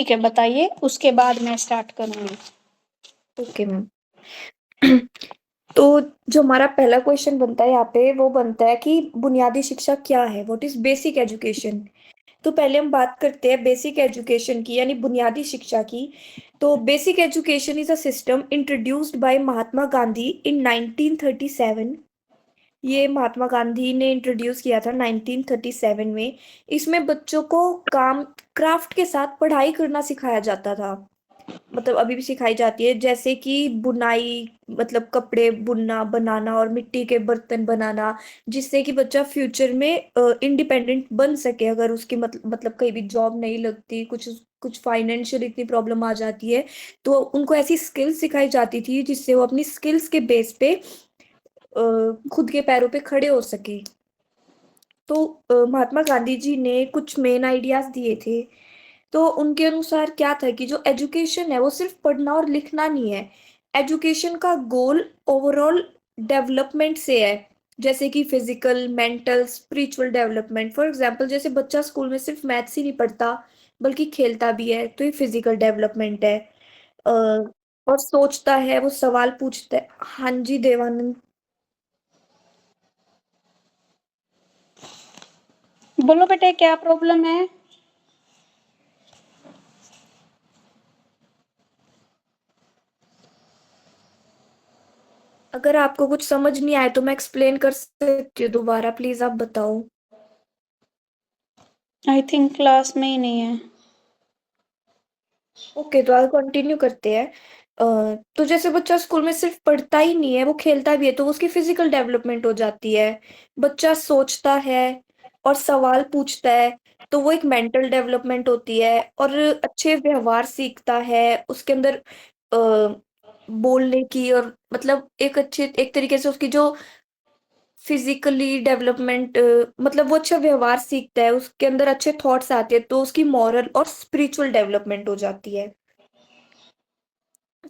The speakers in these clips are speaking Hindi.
ठीक है, बताइए, उसके बाद मैं स्टार्ट करूँगी। Okay ma'am. तो जो हमारा पहला क्वेश्चन बनता है यहाँ पे वो बनता है कि बुनियादी शिक्षा क्या है, व्हाट इज बेसिक एजुकेशन। तो पहले हम बात करते हैं बेसिक एजुकेशन की यानी बुनियादी शिक्षा की। तो basic education is a system introduced by Mahatma Gandhi in 1937। ये महात्मा गांधी ने इंट्रोड्यूस किया था 1937 में। इसमें बच्चों को काम क्राफ्ट के साथ पढ़ाई करना सिखाया जाता था। मतलब अभी भी सिखाई जाती है, जैसे कि बुनाई, मतलब कपड़े बुनना बनाना और मिट्टी के बर्तन बनाना, जिससे कि बच्चा फ्यूचर में इंडिपेंडेंट बन सके। अगर उसकी मतलब कहीं भी जॉब नहीं लगती, कुछ कुछ फाइनेंशियल इतनी प्रॉब्लम आ जाती है, तो उनको ऐसी स्किल्स सिखाई जाती थी जिससे वो अपनी स्किल्स के बेस पे खुद के पैरों पे खड़े हो सके। तो महात्मा गांधी जी ने कुछ मेन आइडियाज दिए थे। तो उनके अनुसार क्या था कि जो एजुकेशन है वो सिर्फ पढ़ना और लिखना नहीं है। एजुकेशन का गोल ओवरऑल डेवलपमेंट से है, जैसे कि physical, mental, spiritual development. For example जैसे बच्चा स्कूल में सिर्फ मैथ्स ही नहीं पढ़ता बल्कि खेलता भी है, तो ये फिजिकल डेवलपमेंट है। अ, और सोचता है, वो सवाल पूछता है। हाँ जी देवानंद। बोलो बेटे, क्या प्रॉब्लम है? अगर आपको कुछ समझ नहीं आए तो मैं एक्सप्लेन कर सकती हूँ दोबारा, प्लीज आप बताओ। आई थिंक क्लास में ही नहीं है। ओके, तो आगे कंटिन्यू करते हैं। तो जैसे बच्चा स्कूल में सिर्फ पढ़ता ही नहीं है, वो खेलता भी है, तो उसकी फिजिकल डेवलपमेंट हो जाती है। बच्चा सोचता है और सवाल पूछता है, तो वो एक मेंटल डेवलपमेंट होती है। और अच्छे व्यवहार सीखता है, उसके अंदर बोलने की और मतलब एक अच्छे एक तरीके से उसकी जो फिजिकली डेवलपमेंट, मतलब वो अच्छा व्यवहार सीखता है, उसके अंदर अच्छे थॉट्स आते हैं, तो उसकी मॉरल और स्पिरिचुअल डेवलपमेंट हो जाती है।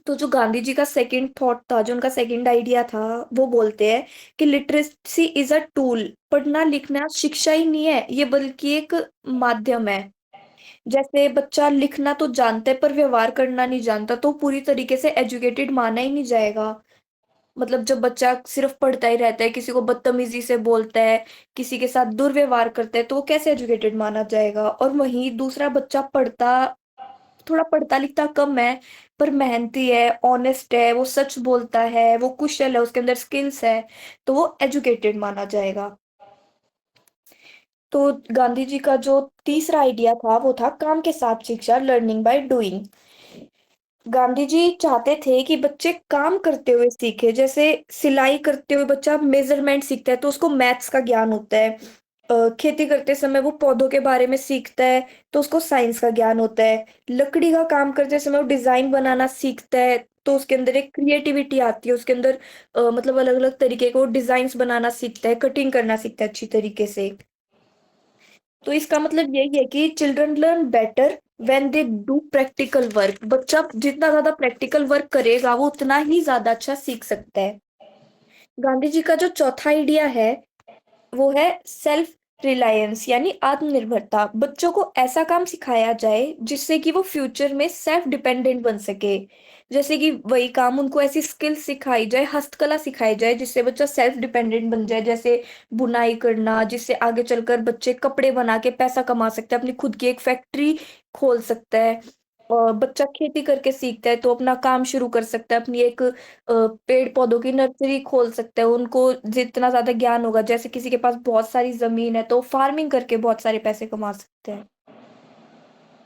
तो जो गांधी जी का सेकंड थॉट था, जो उनका सेकंड आइडिया था, वो बोलते हैं कि लिटरेसी इज अ टूल। पढ़ना लिखना शिक्षा ही नहीं है ये, बल्कि एक माध्यम है। जैसे बच्चा लिखना तो जानता है पर व्यवहार करना नहीं जानता, तो पूरी तरीके से एजुकेटेड माना ही नहीं जाएगा। मतलब जब बच्चा सिर्फ पढ़ता ही रहता है, किसी को बदतमीजी से बोलता है, किसी के साथ दुर्व्यवहार करता है, तो वो कैसे एजुकेटेड माना जाएगा। और वहीं दूसरा बच्चा थोड़ा पढ़ता लिखता कम है पर मेहनती है, ऑनेस्ट है, वो सच बोलता है, वो कुशल है, उसके अंदर स्किल्स है, तो वो एजुकेटेड माना जाएगा। तो गांधी जी का जो तीसरा आइडिया था वो था काम के साथ शिक्षा, learning by doing. Gandhi ji चाहते थे कि बच्चे काम करते हुए सीखे। जैसे सिलाई करते हुए बच्चा मेजरमेंट सीखता है तो उसको मैथ्स का ज्ञान होता है। खेती करते समय वो पौधों के बारे में सीखता है, तो उसको साइंस का ज्ञान होता है। लकड़ी का काम करते समय वो डिजाइन बनाना सीखता है, तो उसके अंदर एक क्रिएटिविटी आती है, उसके अंदर मतलब अलग अलग तरीके के वो डिजाइन्स बनाना सीखता है, कटिंग करना सीखता है अच्छी तरीके से। तो इसका मतलब यही है कि children learn better when they do practical work. बच्चा जितना ज्यादा प्रैक्टिकल वर्क करेगा वो उतना ही ज्यादा अच्छा सीख सकता है। गांधी जी का जो चौथा आइडिया है वो है सेल्फ रिलायंस यानी आत्मनिर्भरता। बच्चों को ऐसा काम सिखाया जाए जिससे कि वो फ्यूचर में सेल्फ डिपेंडेंट बन सके। जैसे कि वही काम उनको ऐसी स्किल सिखाई जाए, हस्तकला सिखाई जाए, जिससे बच्चा सेल्फ डिपेंडेंट बन जाए। जैसे बुनाई करना, जिससे आगे चलकर बच्चे कपड़े बना के पैसा कमा सकते हैं, अपनी खुद की एक फैक्ट्री खोल सकता है। और बच्चा खेती करके सीखता है तो अपना काम शुरू कर सकता है, अपनी एक पेड़ पौधों की नर्सरी खोल सकते हैं। उनको जितना ज्यादा ज्ञान होगा, जैसे किसी के पास बहुत सारी जमीन है तो फार्मिंग करके बहुत सारे पैसे कमा सकते हैं।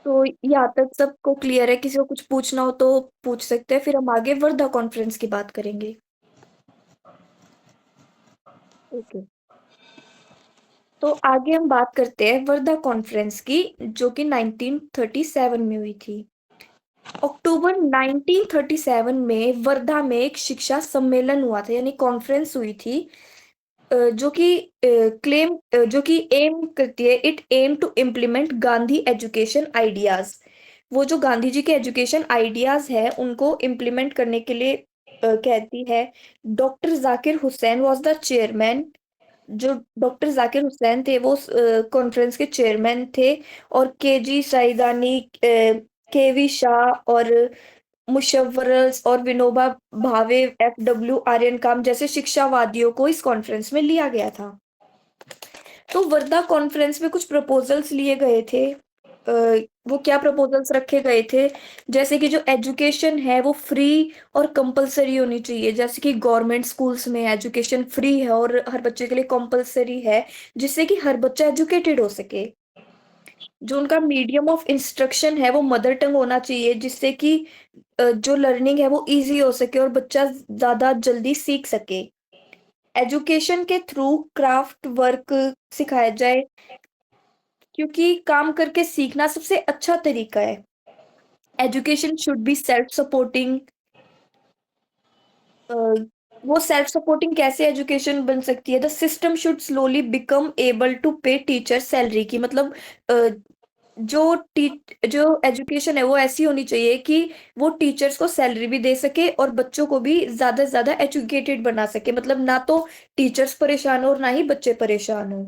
तो यहाँ तक सबको क्लियर है? किसी को कुछ पूछना हो तो पूछ सकते हैं, फिर हम आगे वर्धा कॉन्फ्रेंस की बात करेंगे। ओके, तो आगे हम बात करते हैं वर्धा कॉन्फ्रेंस की, जो कि 1937 में हुई थी। अक्टूबर 1937 में वर्धा में एक शिक्षा सम्मेलन हुआ था यानी कॉन्फ्रेंस हुई थी, जो कि जो कि एम करती है, it aim to implement Gandhi education ideas. वो जो गांधी जी के एजुकेशन आइडियाज है उनको इम्प्लीमेंट करने के लिए कहती है। Doctor Zakir Hussain was the chairman. जो डॉक्टर जाकिर हुसैन थे वो कॉन्फ्रेंस के चेयरमैन थे। और के जी साइदानी के.वी. शाह और मुशव्वरस और विनोबा भावे, एफ.डब्ल्यू. आर्यनकाम जैसे शिक्षावादियों को इस कॉन्फ्रेंस में लिया गया था। तो वर्धा कॉन्फ्रेंस में कुछ प्रपोजल्स लिए गए थे। वो क्या प्रपोजल्स रखे गए थे, जैसे कि जो एजुकेशन है वो फ्री और कंपलसरी होनी चाहिए। जैसे कि गवर्नमेंट स्कूल्स में एजुकेशन फ्री है और हर बच्चे के लिए कंपलसरी है, जिससे कि हर बच्चा एजुकेटेड हो सके। जो उनका मीडियम ऑफ इंस्ट्रक्शन है वो मदर टंग होना चाहिए, जिससे कि जो लर्निंग है वो ईज़ी हो सके और बच्चा ज़्यादा जल्दी सीख सके। एजुकेशन के थ्रू क्राफ्ट वर्क सिखाया जाए, क्योंकि काम करके सीखना सबसे अच्छा तरीका है। Education should be self supporting. Uh, वो सेल्फ सपोर्टिंग कैसे एजुकेशन बन सकती है? The system should slowly become able to pay teacher salary की, मतलब अ, जो टी जो एजुकेशन है वो ऐसी होनी चाहिए कि वो टीचर्स को सैलरी भी दे सके और बच्चों को भी ज़्यादा से ज़्यादा एजुकेटेड बना सके। मतलब ना तो टीचर्स परेशान हो और ना ही बच्चे परेशान हो।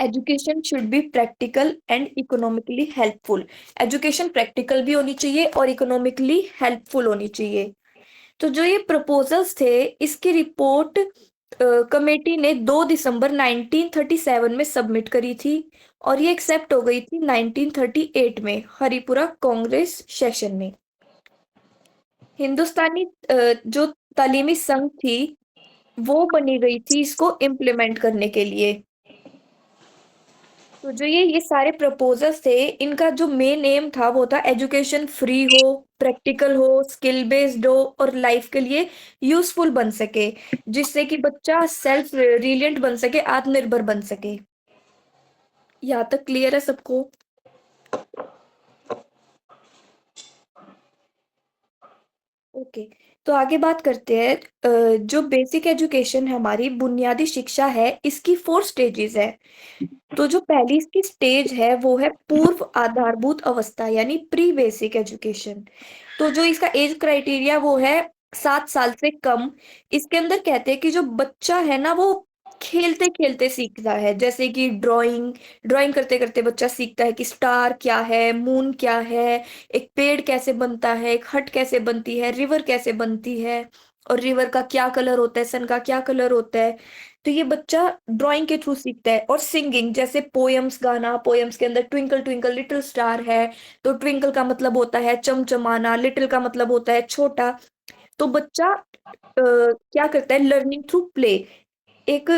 Education should be practical and economically helpful. Education practical भी होनी चाहिए और इकोनॉमिकली हेल्पफुल होनी चाहिए। तो जो ये प्रपोजल्स थे, इसकी रिपोर्ट कमेटी ने 2 दिसंबर 1937 में सबमिट करी थी और ये एक्सेप्ट हो गई थी 1938 में हरिपुरा कांग्रेस सेशन में। हिंदुस्तानी जो तालीमी संघ थी, वो बनी गई थी इसको इम्प्लीमेंट करने के लिए। तो जो ये सारे प्रपोजल्स थे, इनका जो मेन एम था वो था एजुकेशन फ्री हो, प्रैक्टिकल हो, स्किल बेस्ड हो और लाइफ के लिए यूजफुल बन सके, जिससे कि बच्चा सेल्फ रिलिएंट बन सके, आत्मनिर्भर बन सके। यहाँ तक क्लियर है सबको? ओके। तो आगे बात करते हैं। जो बेसिक एजुकेशन है, हमारी बुनियादी शिक्षा है, इसकी 4 स्टेजेस है। तो जो पहली इसकी स्टेज है वो है पूर्व आधारभूत अवस्था, यानी प्री बेसिक एजुकेशन। तो जो इसका एज क्राइटेरिया वो है 7 साल से कम। इसके अंदर कहते हैं कि जो बच्चा है ना वो खेलते खेलते सीखता है, जैसे कि ड्राइंग ड्राइंग करते करते बच्चा सीखता है कि स्टार क्या है, मून क्या है, एक पेड़ कैसे बनता है, एक हट कैसे बनती है, रिवर कैसे बनती है और रिवर का क्या कलर होता है, सन का क्या कलर होता है। तो ये बच्चा ड्राइंग के थ्रू सीखता है। और सिंगिंग, जैसे पोयम्स गाना, पोयम्स के अंदर ट्विंकल ट्विंकल लिटिल स्टार है, तो ट्विंकल का मतलब होता है चमचमाना, लिटिल का मतलब होता है छोटा। तो बच्चा क्या करता है, लर्निंग थ्रू प्ले, एक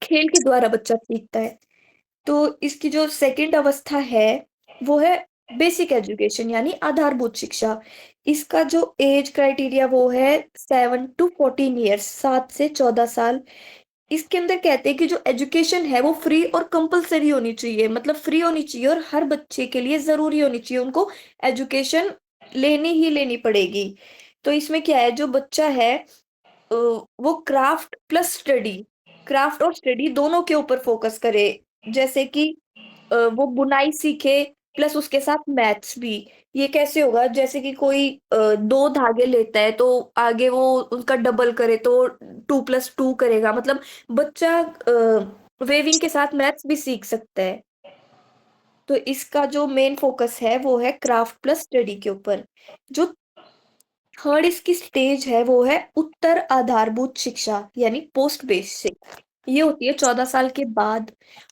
खेल के द्वारा बच्चा सीखता है। तो इसकी जो सेकंड अवस्था है वो है बेसिक एजुकेशन, यानी आधारभूत शिक्षा। इसका जो एज क्राइटेरिया वो है 7 to 14 ईयर्स, 7 से 14 साल। इसके अंदर कहते हैं कि जो एजुकेशन है वो फ्री और कंपलसरी होनी चाहिए, मतलब फ्री होनी चाहिए और हर बच्चे के लिए ज़रूरी होनी चाहिए, उनको एजुकेशन लेनी ही लेनी पड़ेगी। तो इसमें क्या है, जो बच्चा है वो क्राफ्ट प्लस स्टडी, क्राफ्ट और स्टडी दोनों के ऊपर फोकस करे। जैसे कि वो बुनाई सीखे प्लस उसके साथ मैथ्स भी। ये कैसे होगा, जैसे कि कोई 2 धागे लेता है तो आगे वो उनका डबल करे तो 2 + 2 करेगा, मतलब बच्चा वेविंग के साथ मैथ्स भी सीख सकता है। तो इसका जो मेन फोकस है वो है क्राफ्ट प्लस स्टडी के ऊपर। जो थर्ड इसकी स्टेज है वो है उत्तर आधारभूत शिक्षा, यानी पोस्ट बेसिक। ये होती है 14 साल के बाद।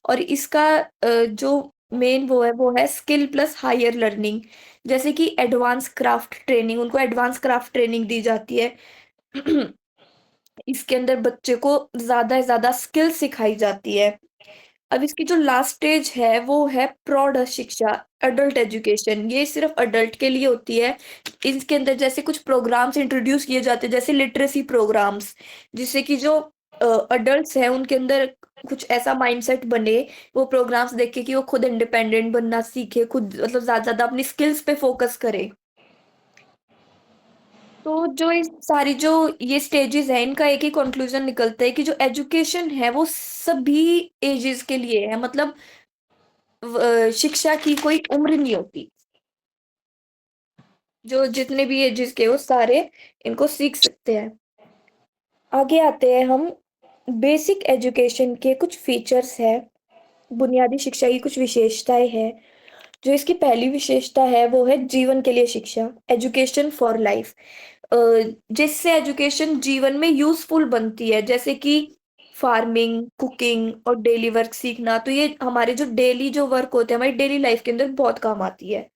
और इसका जो मेन वो है स्किल प्लस हायर लर्निंग, जैसे कि एडवांस क्राफ्ट ट्रेनिंग, उनको एडवांस क्राफ्ट ट्रेनिंग दी जाती है। इसके अंदर बच्चे को ज़्यादा से ज़्यादा स्किल सिखाई जाती है। अब इसकी जो लास्ट स्टेज है वो है प्रौढ़ शिक्षा, एडल्ट एजुकेशन। ये सिर्फ अडल्ट के लिए होती है। इसके अंदर जैसे कुछ प्रोग्राम्स इंट्रोड्यूस किए जाते हैं, जैसे लिटरेसी प्रोग्राम्स, जिससे कि जो अडल्ट्स हैं उनके अंदर कुछ ऐसा माइंडसेट बने, वो प्रोग्राम्स देख के कि वो खुद इंडिपेंडेंट बनना सीखे, खुद मतलब ज़्यादा ज़्यादा अपनी स्किल्स पे फोकस करे। तो जो इस सारी जो ये स्टेजेस हैं, इनका एक ही कंक्लूजन निकलता है कि जो एजुकेशन है वो सभी एजेस के लिए है, मतलब शिक्षा की कोई उम्र नहीं होती। जो जितने भी एजेस के वो सारे इनको सीख सकते हैं। आगे आते हैं हम। बेसिक एजुकेशन के कुछ फीचर्स हैं, बुनियादी शिक्षा की कुछ विशेषताएं हैं। जो इसकी पहली विशेषता है वो है जीवन के लिए शिक्षा, एजुकेशन फॉर लाइफ। जिससे एजुकेशन जीवन में यूजफुल बनती है, जैसे कि फार्मिंग, कुकिंग और डेली वर्क सीखना। तो ये हमारे जो डेली जो वर्क होते हैं, हमारी डेली लाइफ के अंदर बहुत काम आती है।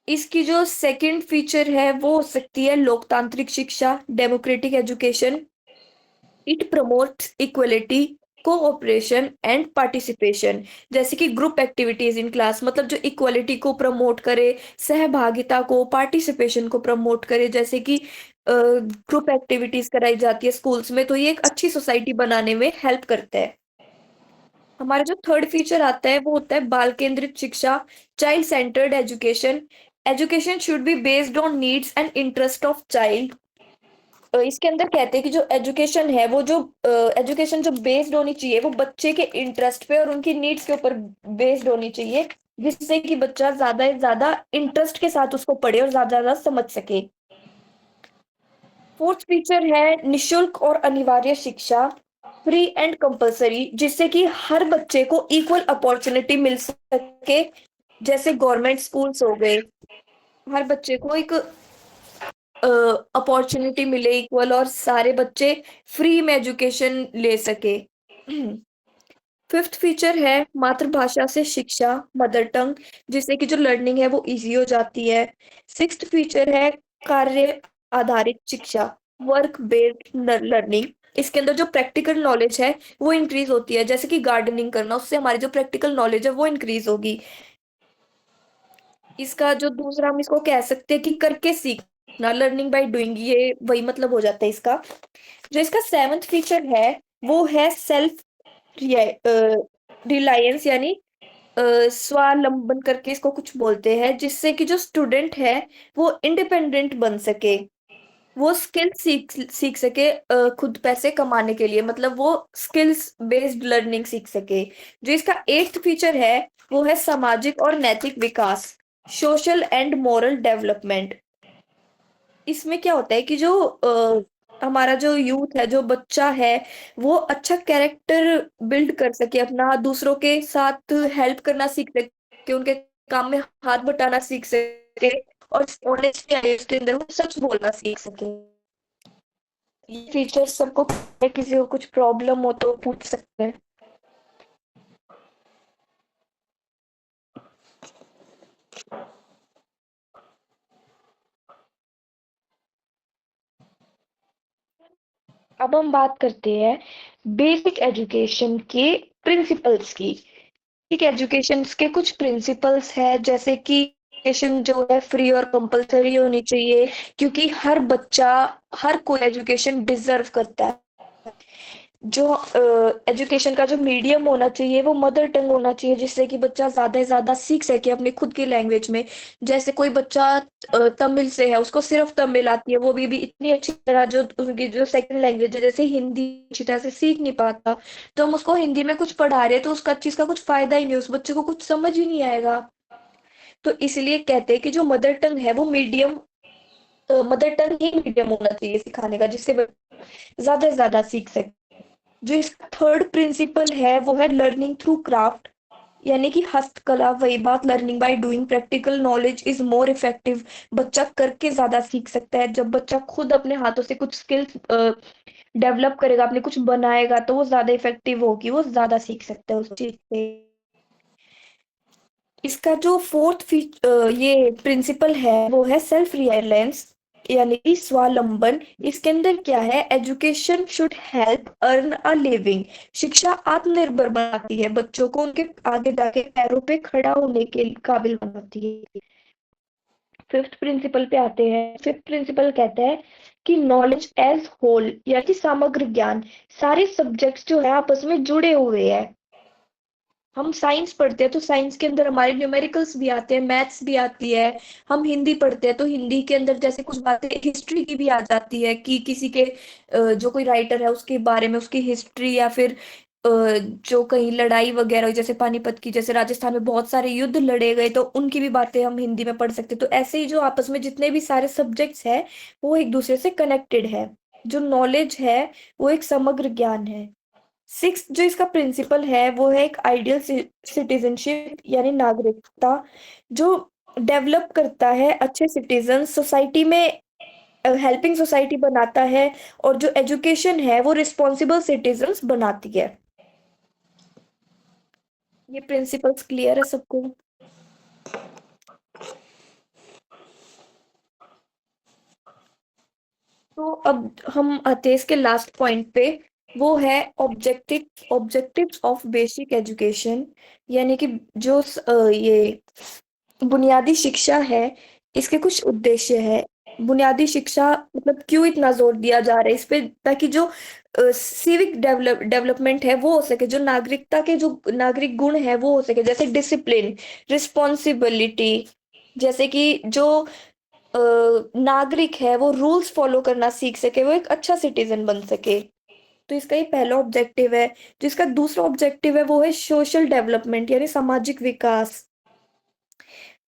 इसकी जो सेकंड फीचर है वो हो सकती है लोकतांत्रिक शिक्षा, democratic education. It promotes equality, cooperation and participation. जैसे कि ग्रुप एक्टिविटीज इन क्लास, मतलब जो इक्वलिटी को प्रमोट करे, सहभागिता को, पार्टिसिपेशन को प्रमोट करे। जैसे कि ग्रुप एक्टिविटीज कराई जाती है स्कूल्स में, तो ये एक अच्छी सोसाइटी बनाने में हेल्प करता है। हमारा जो थर्ड फीचर आता है वो होता है बाल केंद्रित शिक्षा, child centred education. Education should be based on needs and interest of child. इसके अंदर कहते हैं कि जो एजुकेशन है वो जो एजुकेशन जो बेस्ड होनी चाहिए वो बच्चे के इंटरेस्ट पे और उनकी नीड्स के ऊपर बेस्ड होनी चाहिए, जिससे कि बच्चा ज्यादा से ज्यादा इंटरेस्ट के साथ उसको पढ़े और ज्यादा ज्यादा समझ सके। फोर्थ फीचर है निशुल्क और अनिवार्य शिक्षा, फ्री एंड कंपलसरी, जिससे कि हर बच्चे को इक्वल अपॉर्चुनिटी मिल सके। जैसे गवर्नमेंट स्कूल्स हो गए, हर बच्चे को एक अपॉर्चुनिटी मिले इक्वल, और सारे बच्चे फ्री में एजुकेशन ले सके। फिफ्थ फीचर है मातृभाषा से शिक्षा, मदर टंग, जिससे कि जो लर्निंग है वो इजी हो जाती है। सिक्स्थ फीचर है कार्य आधारित शिक्षा, वर्क बेस्ड लर्निंग। इसके अंदर जो प्रैक्टिकल नॉलेज है वो इंक्रीज होती है, जैसे कि गार्डनिंग करना, उससे हमारी जो प्रैक्टिकल नॉलेज है वो इंक्रीज होगी। इसका जो दूसरा हम इसको कह सकते हैं कि करके सीखना, लर्निंग बाय डूइंग, ये वही मतलब हो जाता है इसका। जो इसका सेवंथ फीचर है वो है सेल्फ रिलायंस, यानी स्वावलंबन करके इसको कुछ बोलते हैं, जिससे कि जो स्टूडेंट है वो इंडिपेंडेंट बन सके, वो स्किल सीख सीख सके, खुद पैसे कमाने के लिए, मतलब वो स्किल्स बेस्ड लर्निंग सीख सके। जो इसका एट्थ फीचर है वो है सामाजिक और नैतिक विकास, सोशल एंड मोरल डेवलपमेंट। इसमें क्या होता है कि जो हमारा जो यूथ है, जो बच्चा है, वो अच्छा कैरेक्टर बिल्ड कर सके अपना, दूसरों के साथ हेल्प करना सीख सके, उनके काम में हाथ बटाना सीख सके, और ऑनेस्टली आए उसके अंदर वो सच बोलना सीख सके। ये फीचर्स सबको, किसी को कुछ प्रॉब्लम हो तो पूछ सकते हैं। अब हम बात करते हैं बेसिक एजुकेशन के प्रिंसिपल्स की। ठीक, एजुकेशन के कुछ प्रिंसिपल्स है, जैसे कि एजुकेशन जो है फ्री और कंपलसरी होनी चाहिए, क्योंकि हर बच्चा, हर कोई एजुकेशन डिजर्व करता है। जो एजुकेशन का जो मीडियम होना चाहिए वो मदर टंग होना चाहिए, जिससे कि बच्चा ज्यादा से ज्यादा सीख सके अपनी खुद की लैंग्वेज में। जैसे कोई बच्चा तमिल से है, उसको सिर्फ तमिल आती है, वो भी इतनी अच्छी तरह, जो उनकी जो सेकंड लैंग्वेज है जैसे हिंदी, अच्छी तरह से सीख नहीं पाता, तो हम उसको हिंदी में कुछ पढ़ा रहे हैं तो उसका चीज का कुछ फायदा ही नहीं, उस बच्चे को कुछ समझ ही नहीं आएगा। तो इसलिए कहते हैं कि जो मदर टंग है वो मीडियम, मदर टंग ही मीडियम होना चाहिए सिखाने का, जिससे ज्यादा से ज्यादा सीख सके। जो इसका थर्ड प्रिंसिपल है वो है लर्निंग थ्रू क्राफ्ट, यानी कि हस्तकला, वही बात, learning by doing, practical knowledge is more effective. बच्चा करके ज्यादा सीख सकता है। जब बच्चा खुद अपने हाथों से कुछ स्किल्स डेवलप करेगा, अपने कुछ बनाएगा, तो वो ज्यादा इफेक्टिव होगी, वो ज्यादा सीख सकता है उस चीज से। इसका जो ये प्रिंसिपल है वो है सेल्फ रिलायंस, यानी कि स्वावलंबन। इसके अंदर क्या है, education should help earn a living. शिक्षा आत्मनिर्भर बनाती है बच्चों को, उनके आगे जाके पैरों पे खड़ा होने के काबिल बनाती है। फिफ्थ प्रिंसिपल पे आते हैं। फिफ्थ प्रिंसिपल कहता है कि नॉलेज एज होल, यानी कि समग्र ज्ञान, सारे सब्जेक्ट्स जो है आपस में जुड़े हुए हैं। हम साइंस पढ़ते हैं तो साइंस के अंदर हमारे न्यूमेरिकल्स भी आते हैं, मैथ्स भी आती है। हम हिंदी पढ़ते हैं तो हिंदी के अंदर जैसे कुछ बातें हिस्ट्री की भी आ जाती है, कि किसी के जो कोई राइटर है उसके बारे में, उसकी हिस्ट्री, या फिर जो कहीं लड़ाई वगैरह हुई, जैसे पानीपत की, जैसे राजस्थान में बहुत सारे युद्ध लड़े गए, तो उनकी भी बातें हम हिंदी में पढ़ सकते हैं। तो ऐसे ही जो आपस में जितने भी सारे सब्जेक्ट्स हैं वो एक दूसरे से कनेक्टेड है। जो नॉलेज है वो एक समग्र ज्ञान है। सिक्स जो इसका प्रिंसिपल है वो है एक आइडियल सिटीजनशिप यानी नागरिकता जो डेवलप करता है अच्छे सिटीजन सोसाइटी में हेल्पिंग सोसाइटी बनाता है और जो एजुकेशन है वो रिस्पॉन्सिबल सिटीजन्स बनाती है। ये प्रिंसिपल्स क्लियर है सबको? तो अब हम आते हैं इसके लास्ट पॉइंट पे, वो है ऑब्जेक्टिव्स ऑफ बेसिक एजुकेशन, यानी कि जो ये बुनियादी शिक्षा है इसके कुछ उद्देश्य है। बुनियादी शिक्षा मतलब क्यों इतना जोर दिया जा रहा है इस पे, ताकि जो सिविक डेवलपमेंट है वो हो सके, जो नागरिकता के जो नागरिक गुण है वो हो सके, जैसे डिसिप्लिन, रिस्पॉन्सिबिलिटी, जैसे कि जो अ, नागरिक है वो रूल्स फॉलो करना सीख सके, वो एक अच्छा सिटीजन बन सके। तो इसका ये पहला ऑब्जेक्टिव है। जो इसका दूसरा ऑब्जेक्टिव है वो है सोशल डेवलपमेंट यानी सामाजिक विकास,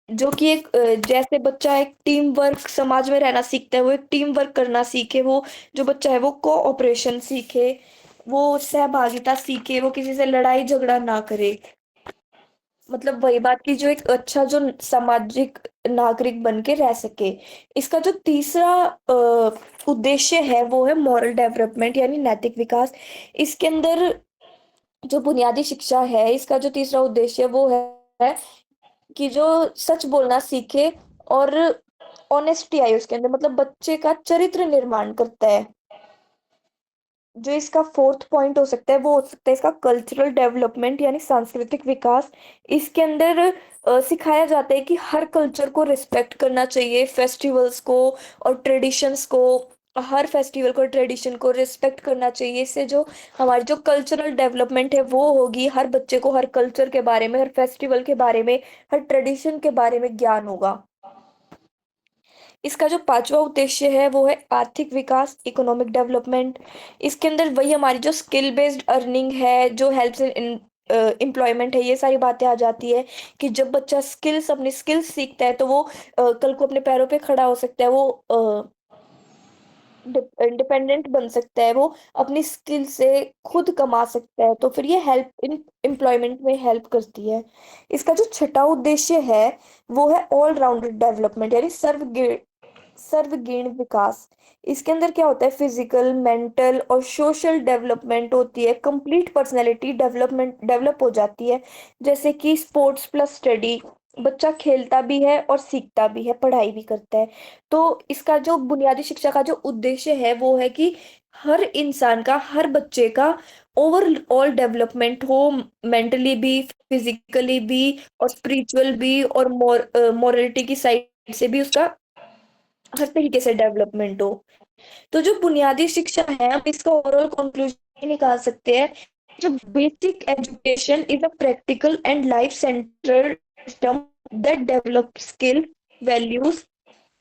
जो कि एक जैसे बच्चा एक टीम वर्क समाज में रहना सीखता है, वो एक टीम वर्क करना सीखे, वो जो बच्चा है वो कोऑपरेशन सीखे, वो सहभागिता सीखे, वो किसी से लड़ाई झगड़ा ना करे। मतलब वही बात की जो एक अच्छा जो सामाजिक नागरिक बन के रह सके। इसका जो तीसरा उद्देश्य है वो है मॉरल डेवलपमेंट यानी नैतिक विकास। इसके अंदर जो बुनियादी शिक्षा है इसका जो तीसरा उद्देश्य वो है कि जो सच बोलना सीखे और ऑनेस्टी आई उसके अंदर, मतलब बच्चे का चरित्र निर्माण करता है। जो इसका फोर्थ पॉइंट हो सकता है वो हो सकता है इसका कल्चरल डेवलपमेंट यानी सांस्कृतिक विकास। इसके अंदर सिखाया जाता है कि हर कल्चर को रिस्पेक्ट करना चाहिए, फेस्टिवल्स को और ट्रेडिशंस को, हर फेस्टिवल को ट्रेडिशन को रिस्पेक्ट करना चाहिए। इससे जो हमारी जो कल्चरल डेवलपमेंट है वो होगी, हर बच्चे को हर कल्चर के बारे में, हर फेस्टिवल के बारे में, हर ट्रेडिशन के बारे में ज्ञान होगा। इसका जो पांचवा उद्देश्य है वो है आर्थिक विकास, इकोनॉमिक डेवलपमेंट। इसके अंदर वही हमारी जो स्किल बेस्ड अर्निंग है, जो हेल्प्स इन एम्प्लॉयमेंट है, ये सारी बातें आ जाती है कि जब बच्चा अपनी स्किल्स सीखता है तो वो कल को अपने पैरों पे खड़ा हो सकता है, वो इंडिपेंडेंट बन सकता है, वो अपनी स्किल से खुद कमा सकता है, तो फिर ये हेल्प इन एम्प्लॉयमेंट में हेल्प करती है। इसका जो छठा उद्देश्य है वो है ऑल राउंडेड डेवलपमेंट यानी सर्वगीण विकास। इसके अंदर क्या होता है, फिजिकल, मेंटल और सोशल डेवलपमेंट होती है, कंप्लीट पर्सनैलिटी डेवलप हो जाती है। जैसे कि स्पोर्ट्स प्लस स्टडी, बच्चा खेलता भी है और सीखता भी है, पढ़ाई भी करता है। तो इसका जो बुनियादी शिक्षा का जो उद्देश्य है वो है कि हर इंसान का, हर बच्चे का ओवरऑल डेवलपमेंट हो, मेंटली भी, फिजिकली भी और स्पिरिचुअल भी और मोरलिटी की साइड से भी उसका हर तरीके से डेवलपमेंट हो। तो जो बुनियादी शिक्षा है हम इसका ओवरऑल कंक्लूजन निकाल सकते हैं, जो basic education is a practical and life centred system that develop skill, values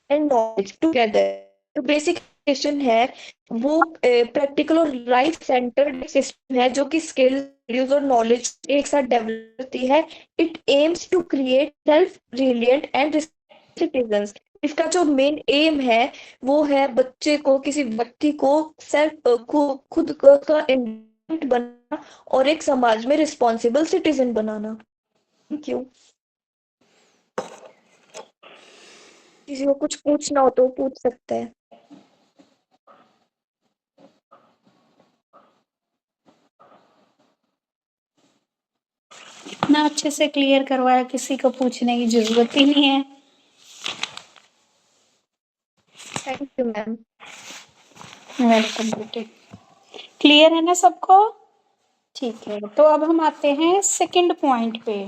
and knowledge together. जो बेसिक एजुकेशन है वो प्रैक्टिकल और लाइफ सेंटर्ड सिस्टम है जो कि स्किल, वैल्यूज और नॉलेज एक साथ डेवलप करती है। It aims to create self reliant and citizens. इसका जो मेन एम है वो है बच्चे को, किसी व्यक्ति को खुद का इंडिपेंडेंट बनाना और एक समाज में responsible citizen banana. Thank you. किसी को कुछ पूछना हो तो पूछ सकता है। इतना अच्छे से क्लियर करवाया, किसी को पूछने की जरूरत ही नहीं है। Thank you ma'am. वेलकम बेटे। क्लियर है ना सबको? ठीक है, तो अब हम आते हैं सेकंड पॉइंट पे।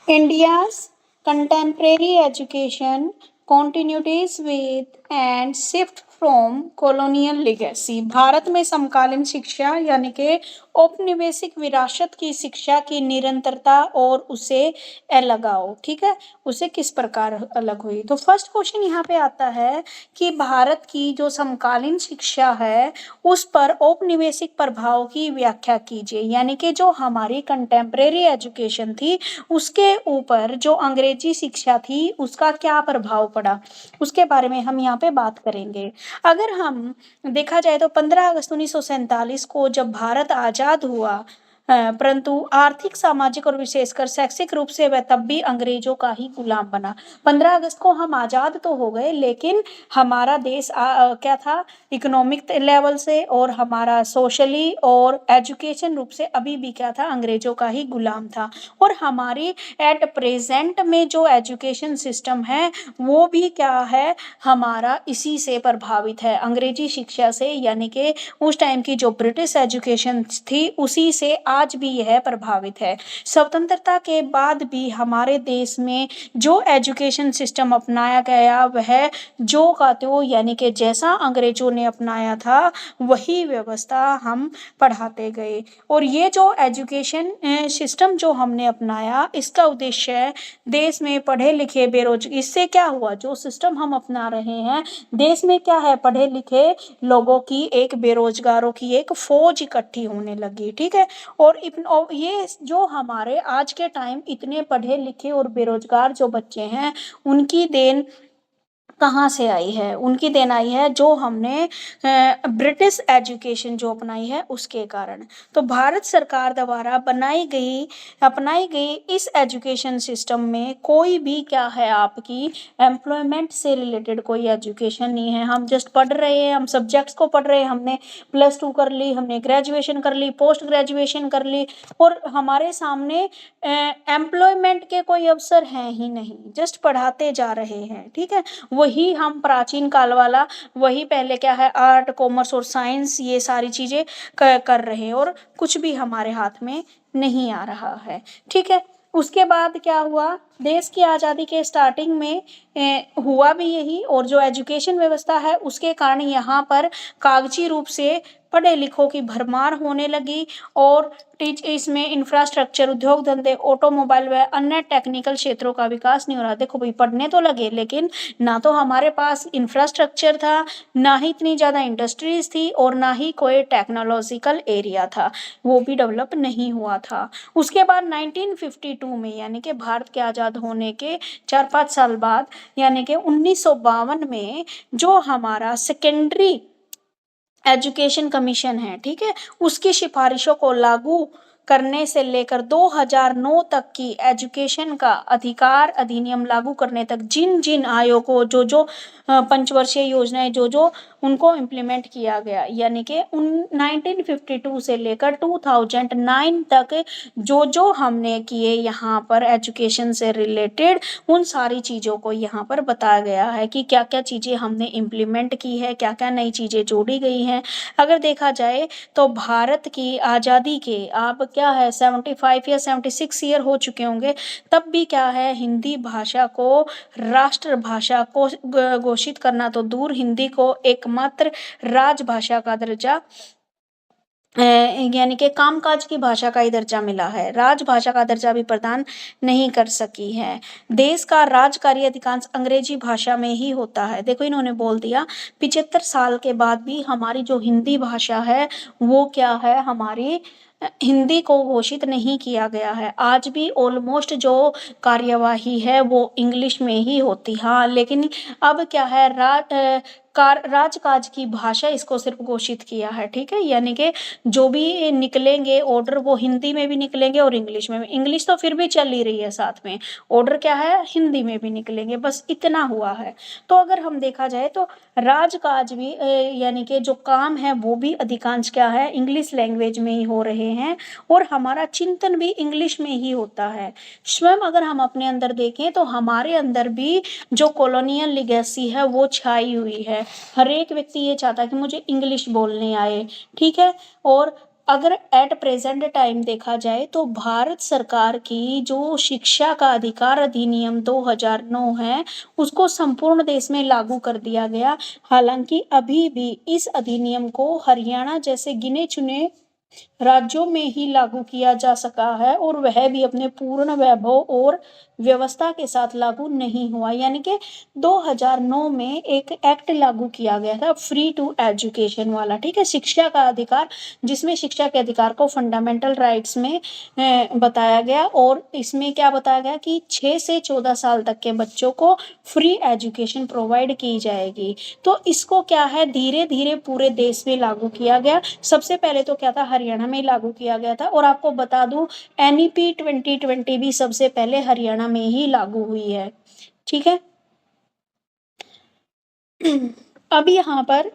India's contemporary education continuities with and shift from colonial legacy। Bharat में समकालीन शिक्षा यानी कि औपनिवेशिक विरासत की शिक्षा की निरंतरता और उसे अलगाव, ठीक है, उसे किस प्रकार अलग हुई। तो फर्स्ट क्वेश्चन यहाँ पे आता है कि भारत की जो समकालीन शिक्षा है उस पर औपनिवेशिक प्रभाव की व्याख्या कीजिए, यानी कि जो हमारी कंटेम्प्रेरी एजुकेशन थी उसके ऊपर जो अंग्रेजी शिक्षा थी उसका क्या प्रभाव पड़ा, उसके बारे में हम यहाँ पे बात करेंगे। अगर हम देखा जाए तो 15 अगस्त 1947 को जब भारत आज़ाद हुआ, परंतु आर्थिक, सामाजिक और विशेषकर शैक्षिक रूप से वह तब भी अंग्रेजों का ही गुलाम बना। 15 अगस्त को हम आज़ाद तो हो गए, लेकिन हमारा देश क्या था, इकोनॉमिक लेवल से और हमारा सोशली और एजुकेशन रूप से अभी भी क्या था, अंग्रेजों का ही गुलाम था। और हमारी एट प्रेजेंट में जो एजुकेशन सिस्टम है वो भी क्या है, हमारा इसी से प्रभावित है, अंग्रेजी शिक्षा से, यानी कि उस टाइम की जो ब्रिटिश एजुकेशन थी उसी से आज भी यह प्रभावित है। स्वतंत्रता के बाद भी हमारे देश में जो एजुकेशन सिस्टम अपनाया गया वह जो का त्यों, यानी कि जैसा अंग्रेजों ने अपनाया था वही व्यवस्था हम पढ़ाते गए। और ये जो एजुकेशन सिस्टम जो हमने अपनाया, इसका उद्देश्य है देश में पढ़े लिखे बेरोजगार, इससे क्या हुआ, जो सिस्टम हम अपना रहे हैं देश में क्या है, पढ़े लिखे लोगों की एक, बेरोजगारों की एक फौज इकट्ठी होने लगी। ठीक है, और ये जो हमारे आज के टाइम इतने पढ़े लिखे और बेरोजगार जो बच्चे हैं उनकी देन कहाँ से आई है, उनकी देन आई है जो हमने ब्रिटिश एजुकेशन जो अपनाई है उसके कारण। तो भारत सरकार द्वारा अपनाई गई इस एजुकेशन सिस्टम में कोई भी क्या है, आपकी एम्प्लॉयमेंट से रिलेटेड कोई एजुकेशन नहीं है। हम जस्ट पढ़ रहे हैं, हम सब्जेक्ट्स को पढ़ रहे हैं, हमने +2 कर ली, हमने ग्रेजुएशन कर ली, पोस्ट ग्रेजुएशन कर ली, और हमारे सामने एम्प्लॉयमेंट के कोई अवसर हैं ही नहीं, जस्ट पढ़ाते जा रहे हैं। ठीक है, वही हम प्राचीन काल वाला, वही पहले क्या है, आर्ट, कॉमर्स और साइंस, ये सारी चीजें कर रहे हैं, और कुछ भी हमारे हाथ में नहीं आ रहा है। ठीक है, उसके बाद क्या हुआ, देश की आज़ादी के स्टार्टिंग में हुआ भी यही, और जो एजुकेशन व्यवस्था है उसके कारण यहाँ पर कागजी रूप से पढ़े लिखों की भरमार होने लगी, और इसमें इंफ्रास्ट्रक्चर, उद्योग धंधे, ऑटोमोबाइल व अन्य टेक्निकल क्षेत्रों का विकास नहीं हो रहा। देखो भाई, पढ़ने तो लगे, लेकिन ना तो हमारे पास इंफ्रास्ट्रक्चर था, ना ही इतनी ज़्यादा इंडस्ट्रीज थी, और ना ही कोई टेक्नोलॉजिकल एरिया था, वो भी डेवलप नहीं हुआ था। उसके बाद 1952 में, यानी कि भारत के आज़ाद होने के 4-5 साल बाद, यानी कि 1952 में जो हमारा सेकेंडरी एजुकेशन कमीशन है, ठीक है, उसकी सिफारिशों को लागू करने से लेकर 2009 तक की एजुकेशन का अधिकार अधिनियम लागू करने तक जिन जिन आयोगों जो पंचवर्षीय योजनाएं जो उनको इम्प्लीमेंट किया गया, यानी कि 1952 से लेकर 2009 तक जो हमने किए यहाँ पर एजुकेशन से रिलेटेड, उन सारी चीज़ों को यहाँ पर बताया गया है कि क्या क्या चीज़ें हमने इम्प्लीमेंट की है, क्या क्या नई चीज़ें जोड़ी गई हैं। अगर देखा जाए तो भारत की आज़ादी के अब क्या है, 75 या 76 ईयर हो चुके होंगे, तब भी क्या है, हिंदी भाषा को राष्ट्रभाषा को घोषित करना तो दूर, हिंदी को एकमात्र राजभाषा का दर्जा, यानी कि कामकाज की भाषा का ही दर्जा मिला है, राजभाषा का दर्जा भी प्रदान नहीं कर सकी है। देश का राजकार्य अधिकांश अंग्रेजी भाषा में ही होता है। देखो, इन्होंने बोल दिया 75 साल के बाद भी हमारी जो हिंदी भाषा है वो क्या है, हमारी हिंदी को घोषित नहीं किया गया है। आज भी ऑलमोस्ट जो कार्यवाही है वो इंग्लिश में ही होती, हाँ, लेकिन अब क्या है, राजकाज की भाषा इसको सिर्फ घोषित किया है। ठीक है, यानी कि जो भी निकलेंगे ऑर्डर वो हिंदी में भी निकलेंगे और इंग्लिश में भी। इंग्लिश तो फिर भी चल ही रही है साथ में, ऑर्डर क्या है, हिंदी में भी निकलेंगे, बस इतना हुआ है। तो अगर हम देखा जाए तो राजकाज भी यानी कि जो काम है वो भी अधिकांश क्या है, इंग्लिश लैंग्वेज में ही हो रहे हैं, और हमारा चिंतन भी इंग्लिश में ही होता है। स्वयं अगर हम अपने अंदर देखें तो हमारे अंदर भी जो कॉलोनियल लिगेसी है वो छाई हुई है। हर एक व्यक्ति ये चाहता है कि मुझे इंग्लिश बोलने आए। ठीक है, और अगर एट प्रेजेंट टाइम देखा जाए तो भारत सरकार की जो शिक्षा का अधिकार अधिनियम 2009 है उसको संपूर्ण देश में लागू कर दिया गया। हालांकि अभी भी इस अधिनियम को हरियाणा जैसे गिने चुने राज्यों में ही लागू किया जा सका है, और वह भी अपने पूर्ण वैभव और व्यवस्था के साथ लागू नहीं हुआ, यानी कि 2009 में एक एक्ट लागू किया गया था फ्री टू एजुकेशन वाला, ठीक है, शिक्षा का अधिकार, जिसमें शिक्षा के अधिकार को फंडामेंटल राइट्स में बताया गया। और इसमें क्या बताया गया कि 6 से 14 साल तक के बच्चों को फ्री एजुकेशन प्रोवाइड की जाएगी। तो इसको क्या है, धीरे धीरे पूरे देश में लागू किया गया। सबसे पहले तो क्या था, हरियाणा में लागू किया गया था। और आपको बता दूं, एनईपी 2020 भी सबसे पहले हरियाणा में ही लागू हुई है, ठीक है। अब यहाँ पर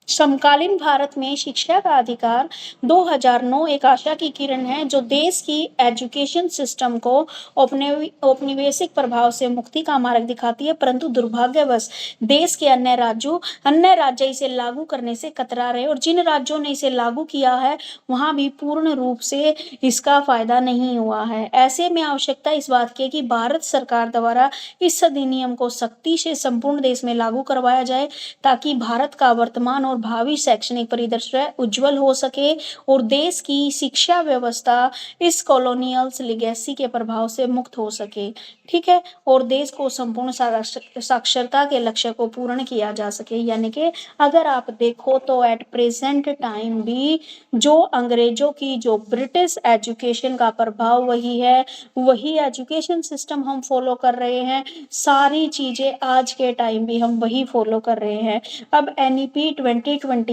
समकालीन भारत में शिक्षा का अधिकार 2009 एक आशा की किरण है, जो देश की एजुकेशन सिस्टम को औपनिवेशिक प्रभाव से मुक्ति का मार्ग दिखाती है। परंतु दुर्भाग्यवश देश के अन्य राज्य इसे लागू करने से कतरा रहे, और जिन राज्यों ने इसे लागू किया है वहां भी पूर्ण रूप से इसका फायदा नहीं हुआ है। ऐसे में आवश्यकता इस बात की है कि भारत सरकार द्वारा इस अधिनियम को सख्ती से संपूर्ण देश में लागू करवाया जाए, ताकि भारत का वर्तमान और भावी शैक्षणिक परिदृश्य उज्जवल हो सके और देश की शिक्षा व्यवस्था इस कॉलोनियल लेगेसी के प्रभाव से मुक्त हो सके, ठीक है, और देश को संपूर्ण साक्षरता के लक्ष्य को पूर्ण किया जा सके। यानी कि अगर आप देखो तो एट प्रेजेंट टाइम भी जो अंग्रेजों की, जो ब्रिटिश एजुकेशन का प्रभाव वही है, वही एजुकेशन सिस्टम हम फॉलो कर रहे हैं, सारी चीजें आज के टाइम भी हम वही फॉलो कर रहे हैं। अब एनईपी 2020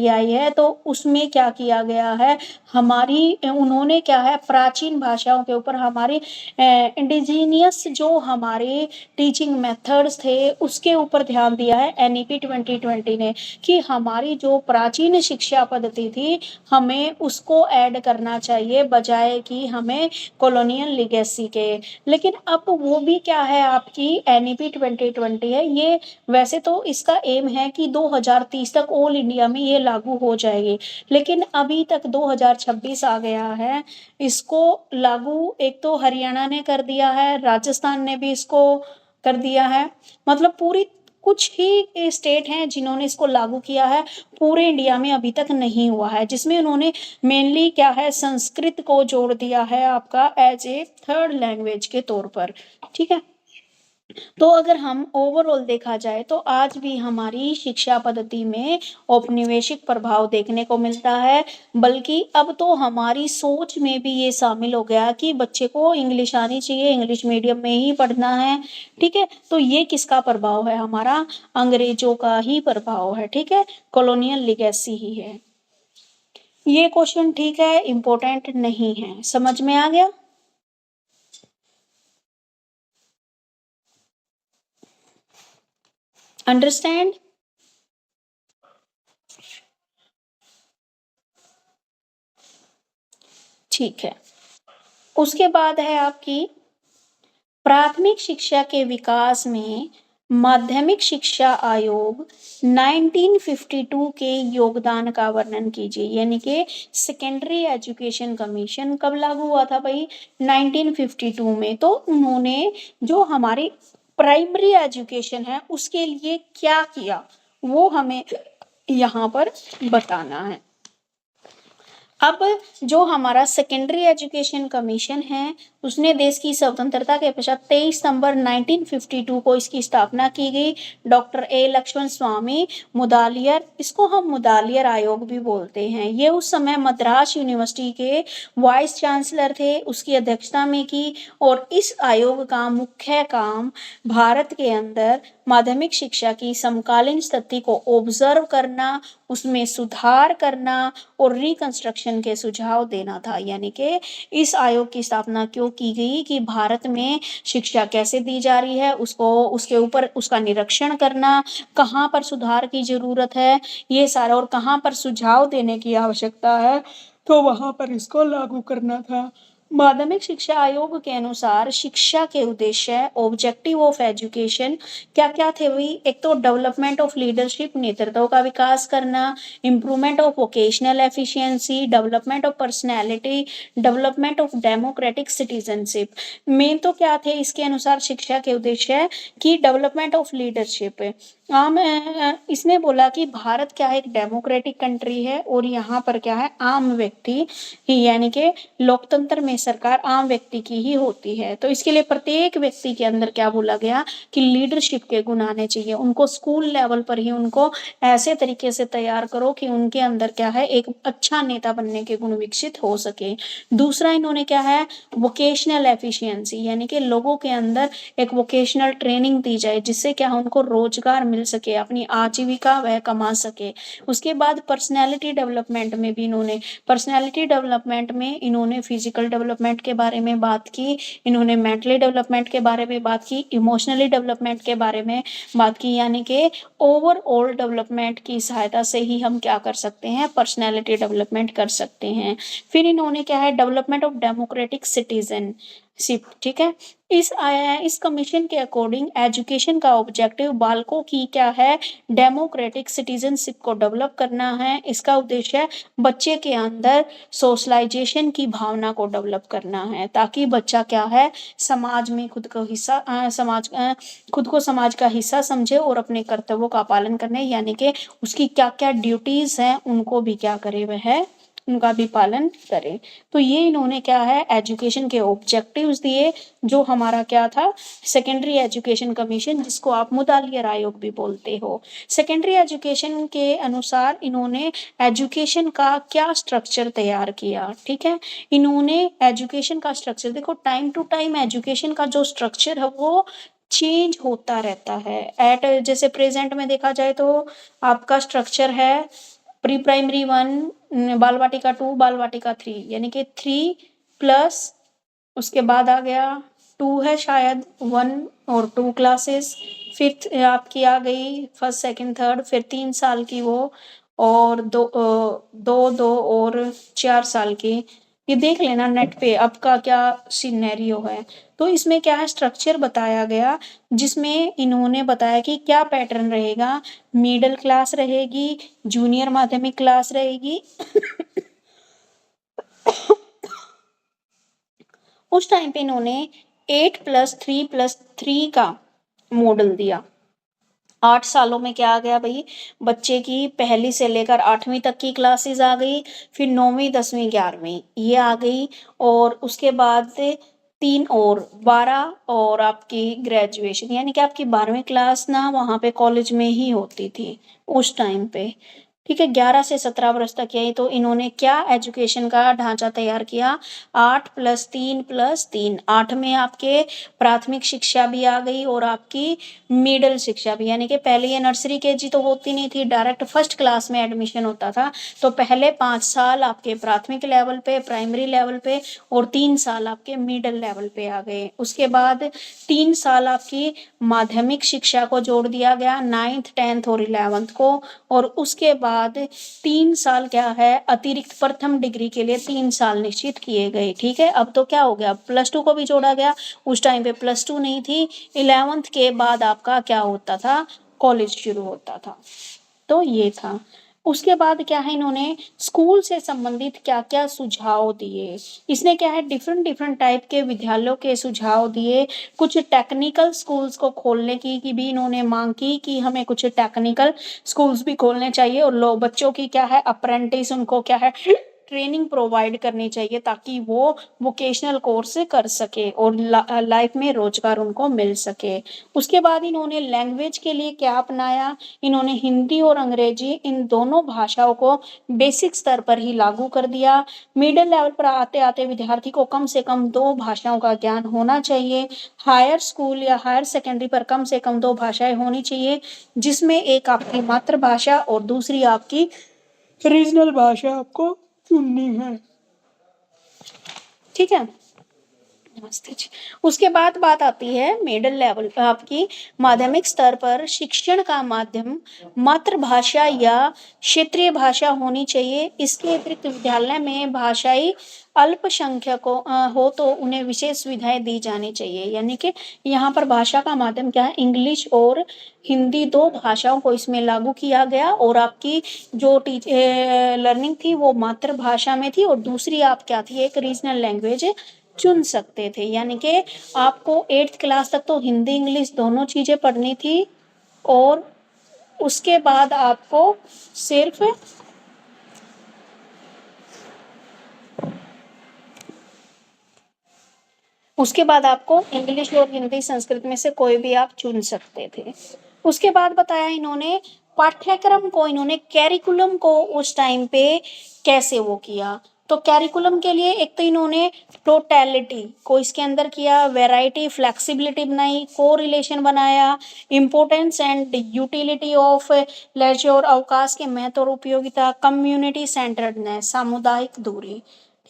आई है, तो उसमें क्या किया गया है, उन्होंने क्या है, प्राचीन भाषाओं के ऊपर हमारे इंडिजीनियस जो हमारे टीचिंग मेथड्स थे उसके ऊपर ध्यान दिया है एनईपी 2020 ने, कि हमारी जो प्राचीन शिक्षा पद्धति थी हमें उसको ऐड करना चाहिए, बजाय कि हमें कॉलोनियल लिगेसी के। लेकिन अब वो भी क्या है, आपकी एनईपी 2020 है ये, वैसे तो इसका एम है कि 2030 तक ऑल इंडिया में ये लागू हो जाएगी, लेकिन अभी तक 2026 आ गया है, इसको लागू एक तो हरियाणा ने कर दिया है, राजस्थान ने भी इसको कर दिया है, मतलब पूरी कुछ ही स्टेट हैं जिन्होंने इसको लागू किया है, पूरे इंडिया में अभी तक नहीं हुआ है, जिसमें उन्होंने मेनली क्या है, संस्कृत को जोड़ दिया है आपका एज ए थर्ड लैंग्वेज के तौर पर, ठीक है। तो अगर हम ओवरऑल देखा जाए तो आज भी हमारी शिक्षा पद्धति में औपनिवेशिक प्रभाव देखने को मिलता है, बल्कि अब तो हमारी सोच में भी ये शामिल हो गया कि बच्चे को इंग्लिश आनी चाहिए, इंग्लिश मीडियम में ही पढ़ना है, ठीक है। तो ये किसका प्रभाव है, हमारा अंग्रेजों का ही प्रभाव है, ठीक है, कॉलोनियल लिगेसी ही है। ये क्वेश्चन ठीक है, इंपॉर्टेंट नहीं है, समझ में आ गया। अंडरस्टैंड। ठीक है, उसके बाद है आपकी प्राथमिक शिक्षा के विकास में माध्यमिक शिक्षा आयोग 1952 के योगदान का वर्णन कीजिए। यानी कि सेकेंडरी एजुकेशन कमीशन कब लागू हुआ था भाई, 1952 में। तो उन्होंने जो हमारी प्राइमरी एजुकेशन है उसके लिए क्या किया वो हमें यहाँ पर बताना है। अब जो हमारा सेकेंडरी एजुकेशन कमीशन है उसने देश की स्वतंत्रता के पश्चात 23 सितंबर 1952 को इसकी स्थापना की गई। डॉक्टर ए लक्ष्मण स्वामी मुदालियर, इसको हम मुदालियर आयोग भी बोलते हैं, ये उस समय मद्रास यूनिवर्सिटी के वाइस चांसलर थे, उसकी अध्यक्षता में की। और इस आयोग का मुख्य काम भारत के अंदर माध्यमिक शिक्षा की समकालीन स्थिति को ऑब्जर्व करना, उसमें सुधार करना और रिकंस्ट्रक्शन के सुझाव देना था। यानी कि इस आयोग की स्थापना क्यों की गई कि भारत में शिक्षा कैसे दी जा रही है उसको, उसके ऊपर उसका निरीक्षण करना, कहाँ पर सुधार की जरूरत है ये सारा, और कहाँ पर सुझाव देने की आवश्यकता है, तो वहां पर इसको लागू करना था। माध्यमिक शिक्षा आयोग के अनुसार शिक्षा के उद्देश्य, ऑब्जेक्टिव ऑफ एजुकेशन क्या क्या थे वही, एक तो डेवलपमेंट ऑफ लीडरशिप, नेतृत्व का विकास करना, improvement of vocational efficiency, development of personality, development of democratic citizenship. Main तो क्या थे इसके अनुसार शिक्षा के उद्देश्य की डेवलपमेंट ऑफ लीडरशिप। आम इसने बोला कि भारत क्या है, एक डेमोक्रेटिक कंट्री है और यहाँ पर क्या है, आम व्यक्ति यानी कि लोकतंत्र में सरकार आम व्यक्ति की ही होती है। तो इसके लिए प्रत्येक व्यक्ति के अंदर क्या बोला गया कि लीडरशिप के गुण आने चाहिए। उनको स्कूल लेवल पर ही उनको ऐसे तरीके से तैयार करो कि उनके अंदर क्या है, एक अच्छा नेता बनने के गुण विकसित हो सके। दूसरा इन्होंने क्या है, वोकेशनल एफिशिएंसी, यानी कि लोगों के अंदर एक वोकेशनल ट्रेनिंग दी जाए जिससे क्या उनको रोजगार मिल सके, अपनी आजीविका वह कमा सके। उसके बाद पर्सनैलिटी डेवलपमेंट में भी इन्होंने फिजिकल डेवलपमेंट के बारे में बात की, इन्होंने मेंटली डेवलपमेंट के बारे में बात की, इमोशनली डेवलपमेंट के बारे में बात की, यानी कि ओवरऑल डेवलपमेंट की सहायता से ही हम क्या कर सकते हैं, पर्सनैलिटी डेवलपमेंट कर सकते हैं। फिर इन्होंने क्या है, डेवलपमेंट ऑफ डेमोक्रेटिक सिटीजनशिप, ठीक है। इस कमीशन के अकॉर्डिंग एजुकेशन का ऑब्जेक्टिव बालकों की क्या है, डेमोक्रेटिक सिटीजनशिप को डेवलप करना है। इसका उद्देश्य बच्चे के अंदर सोशलाइजेशन की भावना को डेवलप करना है, ताकि बच्चा क्या है, समाज में खुद को समाज का हिस्सा समझे और अपने कर्तव्यों का पालन करने, यानी कि उसकी क्या क्या ड्यूटीज हैं उनको भी क्या करे, वह उनका भी पालन करे। तो ये इन्होंने क्या है, एजुकेशन के ऑब्जेक्टिव्स दिए, जो हमारा क्या था, सेकेंडरी एजुकेशन कमीशन, जिसको आप मुदालियर आयोग भी बोलते हो। सेकेंडरी एजुकेशन के अनुसार इन्होंने एजुकेशन का क्या स्ट्रक्चर तैयार किया, ठीक है। इन्होंने एजुकेशन का स्ट्रक्चर, देखो टाइम टू टाइम एजुकेशन का जो स्ट्रक्चर है वो चेंज होता रहता है। जैसे प्रेजेंट में देखा जाए तो आपका स्ट्रक्चर है प्री प्राइमरी 1, बाल वाटिका 2, बाल वाटिका 3, यानी कि 3 प्लस उसके बाद आ गया 2 है शायद, 1 और 2 क्लासेस। फिफ्थ आपकी आ गई फर्स्ट सेकंड थर्ड, फिर 3 साल की वो, और दो और 4 साल की। ये देख लेना नेट पे अब का क्या सिनेरियो है। तो इसमें क्या है, स्ट्रक्चर बताया गया, जिसमें इन्होंने बताया कि क्या पैटर्न रहेगा, मिडिल क्लास रहेगी, जूनियर माध्यमिक क्लास रहेगी। उस टाइम पे इन्होंने 8+3+3 का मॉडल दिया। 8 सालों में क्या आ गया भाई, बच्चे की पहली से लेकर 8वीं तक की क्लासेस आ गई, फिर 9वीं 10वीं 11वीं ये आ गई, और उसके बाद 3 और 12 और आपकी ग्रेजुएशन, यानी कि आपकी 12वीं क्लास ना वहाँ पे कॉलेज में ही होती थी उस टाइम पे, ठीक है। 11 से 17 वर्ष तक यही। तो इन्होंने क्या एजुकेशन का ढांचा तैयार किया, 8+3+3, 8 में आपके प्राथमिक शिक्षा भी आ गई और आपकी मिडिल शिक्षा भी, यानी कि पहले ये नर्सरी केजी तो होती नहीं थी, डायरेक्ट फर्स्ट क्लास में एडमिशन होता था। तो पहले 5 साल आपके प्राथमिक लेवल पे, प्राइमरी लेवल पे, और 3 साल आपके मिडिल लेवल पे आ गए। उसके बाद 3 साल आपकी माध्यमिक शिक्षा को जोड़ दिया गया, 9th 10th और 11th को, और उसके बाद 3 साल क्या है, अतिरिक्त प्रथम डिग्री के लिए 3 साल निश्चित किए गए, ठीक है। अब तो क्या हो गया, +2 को भी जोड़ा गया, उस टाइम पे +2 नहीं थी। 11th के बाद आपका क्या होता था, कॉलेज शुरू होता था। तो ये था। उसके बाद क्या है, इन्होंने स्कूल से संबंधित क्या क्या सुझाव दिए। इसने क्या है, डिफरेंट डिफरेंट टाइप के विद्यालयों के सुझाव दिए। कुछ टेक्निकल स्कूल्स को खोलने की भी इन्होंने मांग की कि हमें कुछ टेक्निकल स्कूल्स भी खोलने चाहिए, और लोग बच्चों की क्या है, अप्रेंटिस उनको क्या है, ट्रेनिंग प्रोवाइड करनी चाहिए, ताकि वो वोकेशनल कोर्स कर सके और लाइफ में रोजगार उनको मिल सके। उसके बाद इन्होंने लैंग्वेज के लिए क्या अपनाया, इन्होंने हिंदी और अंग्रेजी इन दोनों भाषाओं को बेसिक स्तर पर ही लागू कर दिया। मिडिल लेवल पर आते आते विद्यार्थी को कम से कम 2 भाषाओं का ज्ञान होना चाहिए। हायर स्कूल या हायर सेकेंडरी पर कम से कम 2 भाषाएं होनी चाहिए, जिसमें एक आपकी मातृभाषा और दूसरी आपकी रीजनल भाषा आपको चुननी है, ठीक है। नमस्ते जी। उसके बाद बात आती है मिडिल लेवल पर, आपकी माध्यमिक स्तर पर शिक्षण का माध्यम मातृभाषा या क्षेत्रीय भाषा होनी चाहिए। इसके अतिरिक्त विद्यालय में भाषाई अल्पसंख्यकों हो तो उन्हें विशेष सुविधाएं दी जानी चाहिए, यानी कि यहाँ पर भाषा का माध्यम क्या है, इंग्लिश और हिंदी, 2 भाषाओं को इसमें लागू किया गया, और आपकी जो लर्निंग थी वो मातृभाषा में थी, और दूसरी आप क्या थी, एक रीजनल लैंग्वेज चुन सकते थे, यानी कि आपको 8th क्लास तक तो हिंदी इंग्लिश दोनों चीजें पढ़नी थी, और उसके बाद आपको सिर्फ उसके बाद आपको इंग्लिश और हिंदी संस्कृत में से कोई भी आप चुन सकते थे। उसके बाद बताया इन्होंने पाठ्यक्रम को, इन्होंने कैरिकुलम को उस टाइम पे कैसे वो किया। तो कैरिकुलम के लिए एक तो इन्होंने टोटलिटी को इसके अंदर किया, वैरायटी फ्लेक्सिबिलिटी बनाई, को रिलेशन बनाया, importance and utility of leisure, अवकाश के महत्व और उपयोगिता, कम्युनिटी सेंटर्डनेस, सामुदायिक दूरी।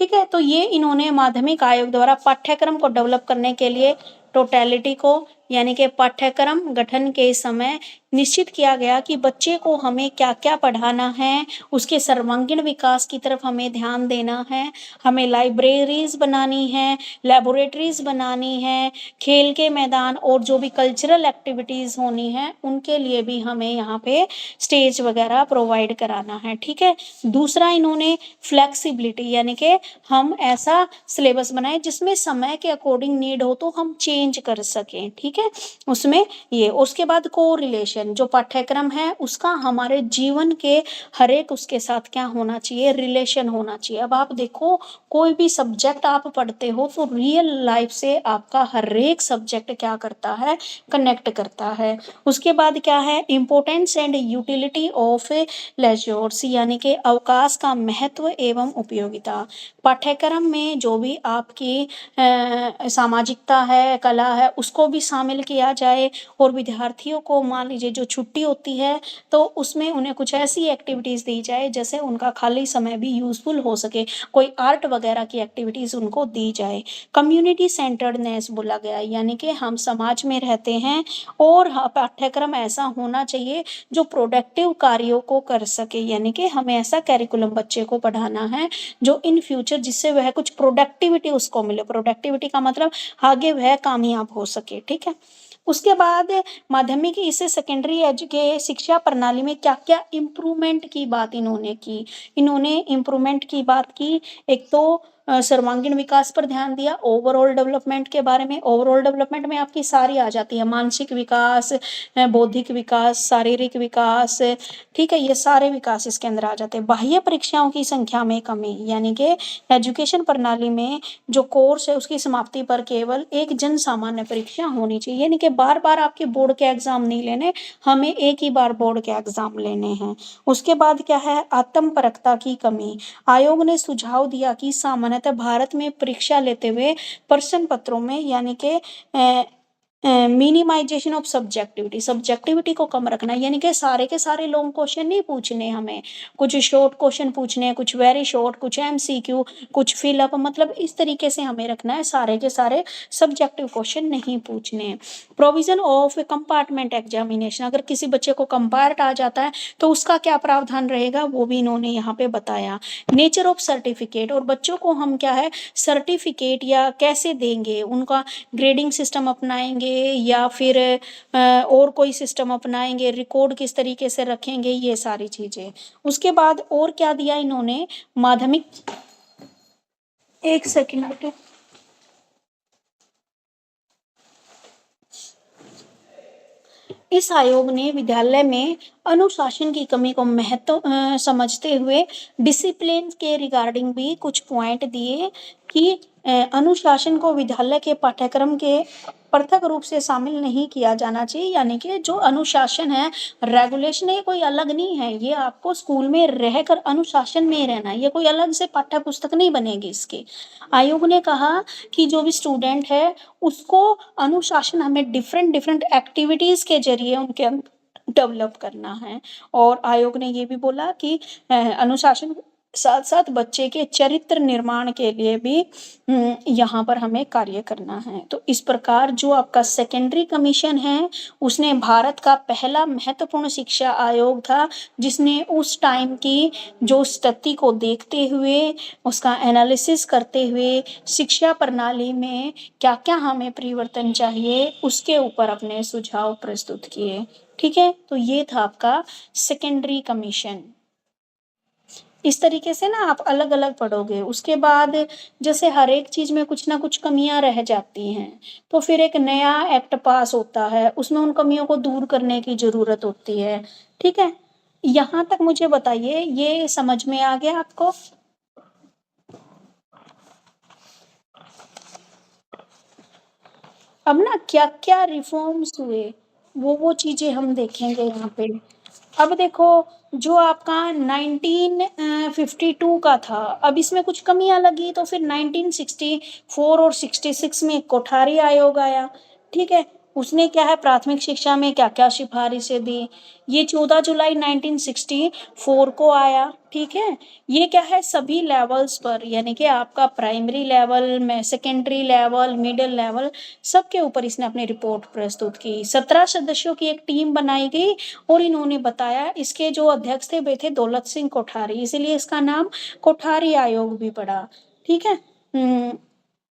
ठीक है, तो ये इन्होंने माध्यमिक आयोग द्वारा पाठ्यक्रम को डेवलप करने के लिए टोटलिटी को यानी कि पाठ्यक्रम गठन के समय निश्चित किया गया कि बच्चे को हमें क्या क्या पढ़ाना है, उसके सर्वांगीण विकास की तरफ हमें ध्यान देना है, हमें लाइब्रेरीज बनानी है, लेबोरेटरीज बनानी है, खेल के मैदान और जो भी कल्चरल एक्टिविटीज होनी है उनके लिए भी हमें यहाँ पे स्टेज वगैरह प्रोवाइड कराना है। ठीक है, दूसरा इन्होंने फ्लेक्सिबिलिटी यानी कि हम ऐसा सिलेबस बनाए जिसमें समय के अकॉर्डिंग नीड हो तो हम चेंज कर सकें। ठीक है, उसमें ये। उसके बाद को रिलेशन, जो पाठ्यक्रम है उसका हमारे जीवन के हर एक उसके साथ क्या होना चाहिए, रिलेशन होना चाहिए। अब आप देखो कोई भी सब्जेक्ट आप पढ़ते हो तो रियल लाइफ से आपका हर एक सब्जेक्ट क्या करता है, कनेक्ट करता है। उसके बाद क्या है, importance and utility of leisures यानी कि अवकाश का महत्व एवं उपयोगिता। पाठ्यक्रम में जो भी आपकी सामाजिकता है, कला है, उसको भी शामिल किया जाए और विद्यार्थियों को मान लीजिए जो छुट्टी होती है तो उसमें उन्हें कुछ ऐसी एक्टिविटीज़ दी जाए जैसे उनका खाली समय भी यूजफुल हो सके, कोई आर्ट वगैरह की एक्टिविटीज़ उनको दी जाए। कम्युनिटी सेंटर्डनेस बोला गया यानी कि हम समाज में रहते हैं और पाठ्यक्रम ऐसा होना चाहिए जो प्रोडक्टिव कार्यों को कर सके, यानी कि हमें ऐसा कैरिकुलम बच्चे को पढ़ाना है जो इन फ्यूचर जिससे वह कुछ प्रोडक्टिविटी उसको मिले। प्रोडक्टिविटी का मतलब आगे वह कामयाब हो सके। ठीक है, उसके बाद माध्यमिक इससे सेकेंडरी एजुके शिक्षा प्रणाली में क्या क्या इम्प्रूवमेंट की बात इन्होंने की। इन्होंने इम्प्रूवमेंट की बात की, एक तो सर्वांगीण विकास पर ध्यान दिया, ओवरऑल डेवलपमेंट के बारे में। ओवरऑल डेवलपमेंट में आपकी सारी आ जाती है, मानसिक विकास, बौद्धिक विकास, शारीरिक विकास। ठीक है, ये सारे विकास इसके अंदर आ जाते हैं। बाह्य परीक्षाओं की संख्या में कमी यानी कि एजुकेशन प्रणाली में जो कोर्स है उसकी समाप्ति पर केवल एक जन सामान्य परीक्षा होनी चाहिए, यानी कि बार बार आपके बोर्ड के एग्जाम नहीं लेने, हमें एक ही बार बोर्ड के एग्जाम लेने हैं। उसके बाद क्या है, आत्मपरकता की कमी। आयोग ने सुझाव दिया कि सामान्यतः भारत में परीक्षा लेते हुए प्रश्न पत्रों में यानी कि मिनिमाइजेशन ऑफ सब्जेक्टिविटी, सब्जेक्टिविटी को कम रखना, यानी कि सारे के सारे लॉन्ग क्वेश्चन नहीं पूछने, हमें कुछ शॉर्ट क्वेश्चन पूछने हैं, कुछ वेरी शॉर्ट, कुछ एमसीक्यू, कुछ फिलअप, मतलब इस तरीके से हमें रखना है, सारे के सारे सब्जेक्टिव क्वेश्चन नहीं पूछने हैं। प्रोविजन ऑफ कंपार्टमेंट एग्जामिनेशन, अगर किसी बच्चे को कंपार्ट आ जाता है तो उसका क्या प्रावधान रहेगा वो भी इन्होंने यहाँ पे बताया। नेचर ऑफ सर्टिफिकेट, और बच्चों को हम क्या है सर्टिफिकेट या कैसे देंगे, उनका ग्रेडिंग सिस्टम अपनाएंगे या फिर और कोई सिस्टम अपनाएंगे, रिकॉर्ड किस तरीके से रखेंगे, ये सारी चीजें। उसके बाद और क्या दिया इन्होंने, माध्यमिक, एक सेकंड बेटे, इस आयोग ने विद्यालय में अनुशासन की कमी को महत्व समझते हुए डिसिप्लिन के रिगार्डिंग भी कुछ पॉइंट दिए कि अनुशासन को विद्यालय के पाठ्यक्रम के पृथक रूप से शामिल नहीं किया जाना चाहिए, यानी कि जो अनुशासन है, रेगुलेशन है, कोई अलग नहीं है, ये आपको स्कूल में रहकर अनुशासन में रहना है, ये कोई अलग से पाठ्य पुस्तक नहीं बनेगी इसकी। आयोग ने कहा कि जो भी स्टूडेंट है उसको अनुशासन हमें डिफरेंट डिफरेंट एक्टिविटीज के जरिए उनके डेवलप करना है। और आयोग ने ये भी बोला कि अनुशासन साथ साथ बच्चे के चरित्र निर्माण के लिए भी यहाँ पर हमें कार्य करना है। तो इस प्रकार जो आपका सेकेंडरी कमीशन है उसने भारत का पहला महत्वपूर्ण शिक्षा आयोग था जिसने उस टाइम की जो स्थिति को देखते हुए उसका एनालिसिस करते हुए शिक्षा प्रणाली में क्या क्या हमें परिवर्तन चाहिए उसके ऊपर अपने सुझाव प्रस्तुत किए। ठीक है, तो ये था आपका सेकेंडरी कमीशन। इस तरीके से ना आप अलग अलग पढ़ोगे, उसके बाद जैसे हर एक चीज में कुछ ना कुछ कमियां रह जाती हैं तो फिर एक नया एक्ट पास होता है, उसमें उन कमियों को दूर करने की जरूरत होती है। ठीक है, यहाँ तक मुझे बताइए ये समझ में आ गया आपको? अब ना क्या-क्या रिफ़ॉर्म्स हुए, वो चीज़ें हम देखेंगे यहाँ पे। अब देखो, जो आपका 1952 का था, अब इसमें कुछ कमियाँ लगी तो फिर 1964 और 66 में कोठारी आयोग आया, ठीक है? उसने क्या है प्राथमिक शिक्षा में क्या-क्या सिफ़ारिशें दी। ये 14 जुलाई 1964 को आया, ठीक है? ये क्या है सभी लेवल्स पर यानी कि आपका प्राइमरी लेवल में सेकेंडरी लेवल, मिडल लेवल सबके ऊपर इसने अपनी रिपोर्ट प्रस्तुत की। 17 सदस्यों की एक टीम बनाई गई और इन्होंने बताया इसके जो अध्यक्ष थे वे थे दौलत सिंह कोठारी, इसीलिए इसका नाम कोठारी आयोग भी पड़ा, ठीक है?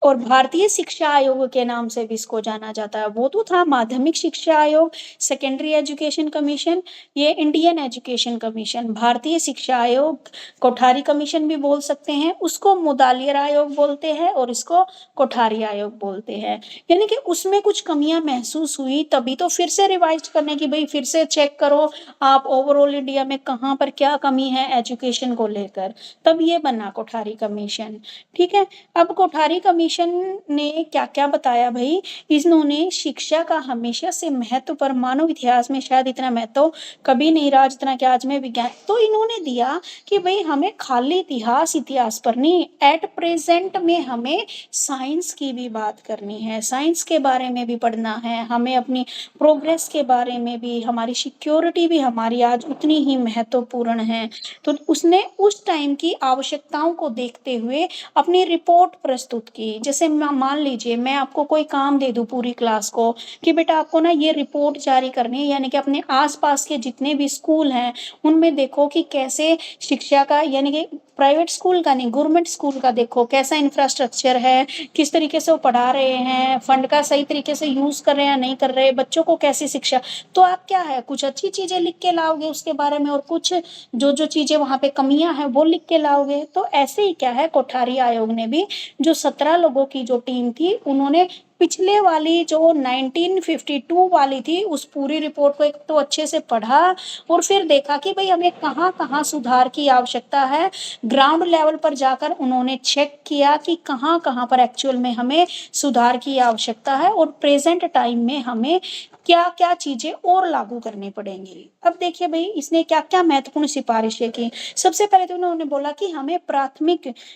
और भारतीय शिक्षा आयोग के नाम से भी इसको जाना जाता है। वो तो था माध्यमिक शिक्षा आयोग, सेकेंडरी एजुकेशन कमीशन, ये इंडियन एजुकेशन कमीशन, भारतीय शिक्षा आयोग, कोठारी कमीशन भी बोल सकते हैं, उसको मुदालियर आयोग बोलते हैं और इसको कोठारी आयोग बोलते हैं। यानी कि उसमें कुछ कमियाँ महसूस हुई तभी तो फिर से रिवाइज़ करने की भई फिर से चेक करो आप ओवरऑल इंडिया में कहाँ पर क्या कमी है एजुकेशन को लेकर, तब ये बना कोठारी कमीशन, ठीक है? अब कोठारी कमीशन ने क्या-क्या बताया भई, इन्होंने शिक्षा का हमेशा से महत्व पर मानव इतिहास में शायद इतना महत्व कभी नहीं रहा जितना कि आज में विज्ञान तो इन्होंने दिया कि भई हमें खाली इतिहास पर नहीं, एट प्रेज़ेंट में हमें साइंस की भी बात करनी है, साइंस के बारे में भी पढ़ना है, हमें अपनी प्रोग्रेस के बारे में भी, हमारी सिक्योरिटी भी हमारी आज उतनी ही महत्वपूर्ण है। तो उसने उस टाइम की आवश्यकताओं को देखते हुए अपनी रिपोर्ट प्रस्तुत की। जैसे मान लीजिए मैं आपको कोई काम दे दूँ पूरी क्लास को कि बेटा आपको ना ये रिपोर्ट जारी करनी है यानी कि अपने आस-पास के जितने भी स्कूल हैं, उनमें देखो कि कैसे शिक्षा का यानी कि प्राइवेट स्कूल का नहीं, गवर्नमेंट स्कूल का देखो कैसा इंफ्रास्ट्रक्चर है, किस तरीके से वो पढ़ा रहे हैं, फंड का सही तरीके से यूज़ कर रहे हैं या नहीं कर रहे, बच्चों को कैसी शिक्षा तो आप क्या है कुछ अच्छी चीज़ें लिख के लाओगे उसके बारे में और कुछ जो चीज़ें वहाँ पे कमियाँ हैं वो लिख के लाओगे। तो ऐसे ही क्या है कोठारी आयोग ने भी जो 17 लोगों की जो टीम थी उन्होंने पिछले वाली जो 1952 वाली थी उस पूरी रिपोर्ट को एक तो अच्छे से पढ़ा और फिर देखा कि भई हमें कहाँ-कहाँ सुधार की आवश्यकता है। ग्राउंड लेवल पर जाकर उन्होंने चेक किया कि कहाँ-कहाँ पर एक्चुअल में हमें सुधार की आवश्यकता है और प्रेज़ेंट टाइम में हमें क्या-क्या चीज़ें और लागू करनी पड़ेंगी। अब देखिए भई इसने क्या-क्या महत्वपूर्ण सिफ़ारिशें की। सबसे पहले तो उन्होंने बोला कि हमें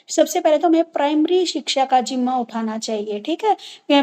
सबसे पहले तो हमें प्राइमरी शिक्षा का ज़िम्मा उठाना चाहिए, ठीक है?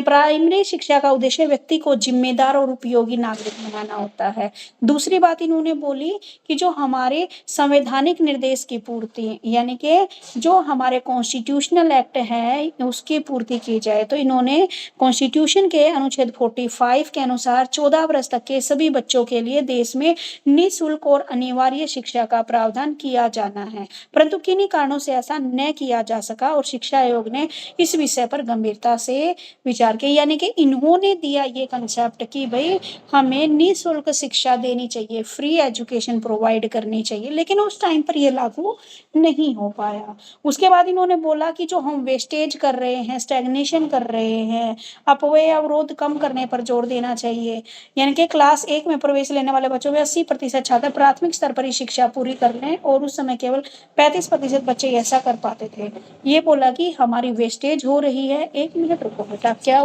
प्राइमरी शिक्षा का उद्देश्य व्यक्ति को ज़िम्मेदार और उपयोगी नागरिक बनाना होता है। दूसरी बात इन्होंने बोली कि जो हमारे संवैधानिक निर्देश की पूर्ति यानी कि जो हमारे कॉन्स्टिट्यूशनल एक्ट है, उसकी पूर्ति की जाए। तो इन्होंने कॉन्स्टिट्यूशन के अनुच्छेद 45 के अनुसार 14 वर्ष तक के सभी बच्चों के लिए देश में निःशुल्क और अनिवार्य शिक्षा का प्रावधान किया जाना है, परंतु किन्हीं कारणों से ऐसा न किया जा सका और शिक्षा आयोग ने इस विषय पर गंभीरता से विचार किया। यानी कि इन्होंने दिया ये कंसेप्ट कि भई हमें निःशुल्क शिक्षा देनी चाहिए, फ्री एजुकेशन प्रोवाइड करनी चाहिए, लेकिन उस टाइम पर ये लागू नहीं हो पाया। उसके बाद इन्होंने बोला कि जो हम वेस्टेज कर रहे हैं, स्टैग्नेशन कर रहे हैं, अपव्यय अवरोध कम करने पर जोर देना चाहिए। यानी कि क्लास 1 में प्रवेश लेने वाले बच्चों में 80% छात्र प्राथमिक स्तर पर ही शिक्षा पूरी कर लें और उस समय केवल 35% बच्चे ऐसा कर पाते थे। ये बोला कि हमारी वेस्टेज हो रही है। 1 मिनट रुको बेटा, क्या